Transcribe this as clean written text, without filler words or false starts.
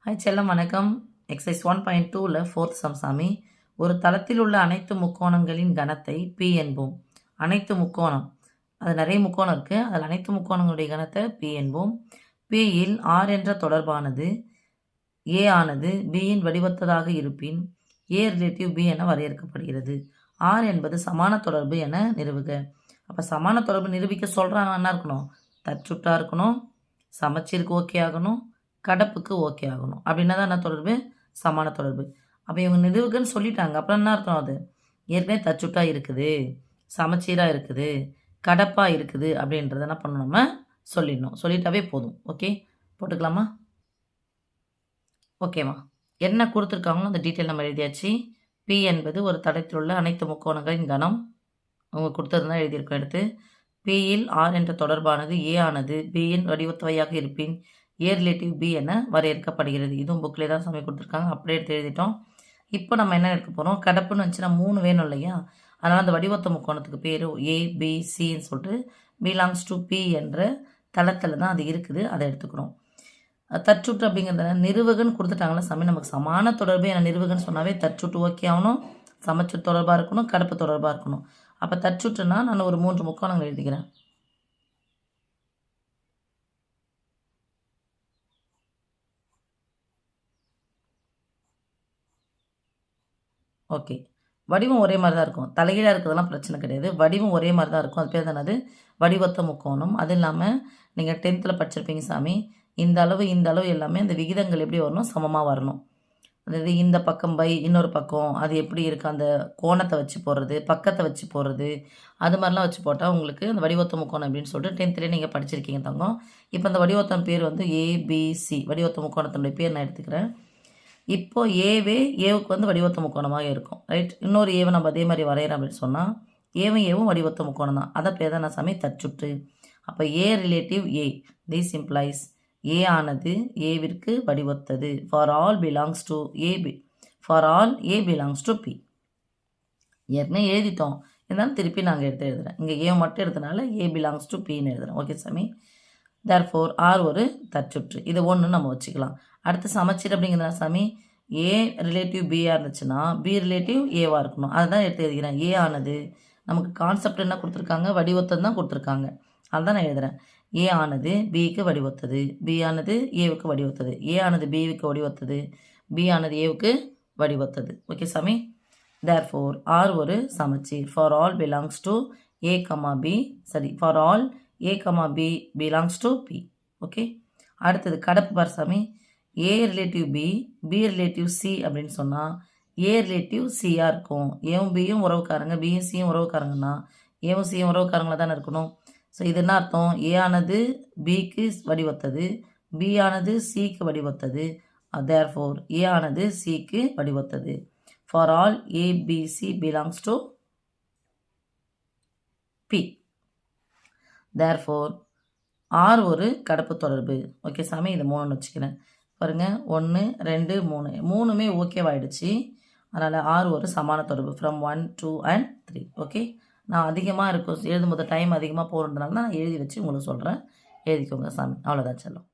Hi செல்லம் வணக்கம். Exercise 1.2ல fourth some சாமி. ஒரு தளத்தில் உள்ள அனைத்து முக்கோணங்களின் கணத்தை P என்போம். அனைத்து முக்கோணம், அது நிறைய முக்கோணம் இருக்குது, அதில் அனைத்து முக்கோணங்களுடைய கணத்தை P என்போம். Pயில் R என்ற தொடர்பானது A ஆனது Bயின் வடிவத்ததாக இருப்பின் A ரிலேட்டிவ் B என வரையறுக்கப்படுகிறது. R என்பது சமான தொடர்பு என நிறுவுக. அப்போ சமான தொடர்பு நிரூபிக்க சொல்கிறாங்க, என்ன இருக்கணும்? தச்சுட்டா இருக்கணும், சமச்சீருக்கு ஓகே ஆகணும், கடப்புக்கு ஓகே ஆகணும். அப்படின்னா தான் என்ன தொடர்பு? சமான தொடர்பு. அப்போ இவங்க நிறுவுக்குன்னு சொல்லிட்டாங்க, அப்புறம் என்ன அர்த்தம்? அது ஏற்கனவே தச்சுட்டா இருக்குது, சமச்சீராக இருக்குது, கடப்பாக இருக்குது அப்படின்றத என்ன பண்ணணும்? நம்ம சொல்லிடணும். சொல்லிட்டாவே போதும். ஓகே, போட்டுக்கலாமா? ஓகேவா? என்ன கொடுத்துருக்காங்களோ அந்த டீட்டெயில் நம்ம எழுதியாச்சு. P என்பது ஒரு தடத்தில் உள்ள அனைத்து முக்கோணங்களின் கணம். அவங்க கொடுத்ததுதான் எழுதியிருக்கோம் எடுத்து. Pயில் R என்ற தொடர்பானது A ஆனது Bயின் வடிவத்தவையாக இருப்பின் A ரிலேட்டிவ் B என வரையறுக்கப்படுகிறது. இதுவும் புக்கிலே தான் சாமி கொடுத்துருக்காங்க, அப்படியே எடுத்து எழுதிட்டோம். இப்போ நம்ம என்ன எடுக்க போகிறோம்? கடப்புன்னு வந்துச்சுன்னா 3 வேணும் இல்லையா? அதனால் அந்த வடிவத்த முக்கோணத்துக்கு பேர் ABCன்னு சொல்லிட்டு பிலாங்ஸ் டு P என்ற தளத்தில் தான் அது இருக்குது, அதை எடுத்துக்கிறோம். தற்சுற்று அப்படிங்கிறத நிறுவுகன்னு கொடுத்துட்டாங்களா சாமி. நமக்கு சமான தொடர்பு என நிறுவுகன்னு சொன்னாவே தற்சுற்று ஓகே ஆகணும், சமச்சுற்று தொடர்பாக இருக்கணும், கடப்பு தொடர்பாக இருக்கணும். அப்போ தற்சுற்றுனா நான் ஒரு 3 முக்கோணங்கள் எழுதிக்கிறேன். ஓகே, வடிவம் ஒரே மாதிரி தான் இருக்கும். தலைகீழாக இருக்கிறதெல்லாம் பிரச்சனை கிடையாது. வடிவம் ஒரே மாதிரி தான் இருக்கும். அது பேர் தானது வடிவத்த முக்கோணம். அது இல்லாமல் நீங்கள் 10th படிச்சிருப்பீங்க சாமி. இந்த அளவு எல்லாமே அந்த விகிதங்கள் எப்படி வரணும்? சமமாக வரணும். அதாவது இந்த பக்கம் பை இன்னொரு பக்கம் அது எப்படி இருக்குது, அந்த கோணத்தை வச்சு போடுறது, பக்கத்தை வச்சு போடுறது, அது மாதிரிலாம் வச்சு போட்டால் உங்களுக்கு அந்த வடிவத்த முக்கோணம் அப்படின்னு சொல்லிட்டு 10th நீங்கள் படிச்சிருக்கீங்க தங்கம். இப்போ அந்த வடிவத்தம் பேர் வந்து ABC. வடிவத்த முக்கோணத்தினுடைய பேர் நான் எடுத்துக்கிறேன். இப்போ ஏவுக்கு வந்து வடிவத்த முக்கோணமாக இருக்கும், ரைட்? இன்னொரு ஏவை நம்ம அதே மாதிரி வரைகிறோம் அப்படின்னு சொன்னால் ஏவும் வடிவத்த முக்கோணம் தான். அதை பேர் தான் நான் சாமி தச்சுற்று. அப்போ A relative A, this implies A ஆனது ஏவிற்கு வடிவத்தது. For all belongs to A belongs to P. ஏற்கனவே எழுதிட்டோம், இருந்தாலும் திருப்பி நாங்கள் எழுதுகிறேன். இங்கே A மட்டும் எடுத்தனால A பிலாங்ஸ் டு Pன்னு எழுதுகிறேன். ஓகே சாமி. தேர்ஃபோர் R ஒரு தற்சுற்று. இது ஒன்று நம்ம வச்சுக்கலாம். அடுத்து சமச்சீர் அப்படிங்கிறதா சாமி, A ரிலேட்டிவ் Bயாக இருந்துச்சுன்னா B ரிலேட்டிவ் Aவாக இருக்கணும். அதை தான் எடுத்து எழுதுகிறேன். A ஆனது நமக்கு கான்செப்ட் என்ன கொடுத்துருக்காங்க? வடிவத்தது தான் கொடுத்துருக்காங்க, அதுதான் நான் எழுதுகிறேன். A ஆனது Bக்கு வடிவத்தது, B ஆனது Aவுக்கு வடிவத்தது, A ஆனது Bவுக்கு வடிவத்தது, B ஆனது Aவுக்கு வடிவத்தது. ஓகே சாமி. தேர்ஃபோர் R ஒரு சமச்சீர். For all belongs to A, B, சரி, for all A, B belongs to P. Okay, அடுத்தது கடப்பு பார் சாமி. A relative B relative C அப்படின்னு சொன்னால் A ரிலேட்டிவ் Cயாக இருக்கும். ஏவும் Bயும் உறவுக்காரங்க, Bயும் Cயும் உறவுக்காரங்கன்னா ஏவும் Cயும் உறவுக்காரங்களாக தானே இருக்கணும். ஸோ இது என்ன அர்த்தம்? A ஆனது Bக்கு வடிவத்தது, B ஆனது Cக்கு வடிவத்தது, தேர்ஃபோர் A ஆனது Cக்கு வடிவத்தது. For all ABC belongs to P. Therefore R ஒரு கடப்பு தொடர்பு. ஓகே சாமி, இது 3 வச்சுக்கிறேன். பாருங்கள், 1 2 3 3மே ஓகேவாயிடுச்சு. அதனால் R ஒரு சமான தொடர்பு ஃப்ரம் 1 2 and 3. ஓகே, நான் அதிகமாக இருக்கும் எழுதும்போது டைம் அதிகமாக போகிறதுனால நான் எழுதி வச்சு உங்களுக்கு சொல்கிறேன். எழுதிக்கோங்க சாமி. அவ்வளோதான் செல்லம்.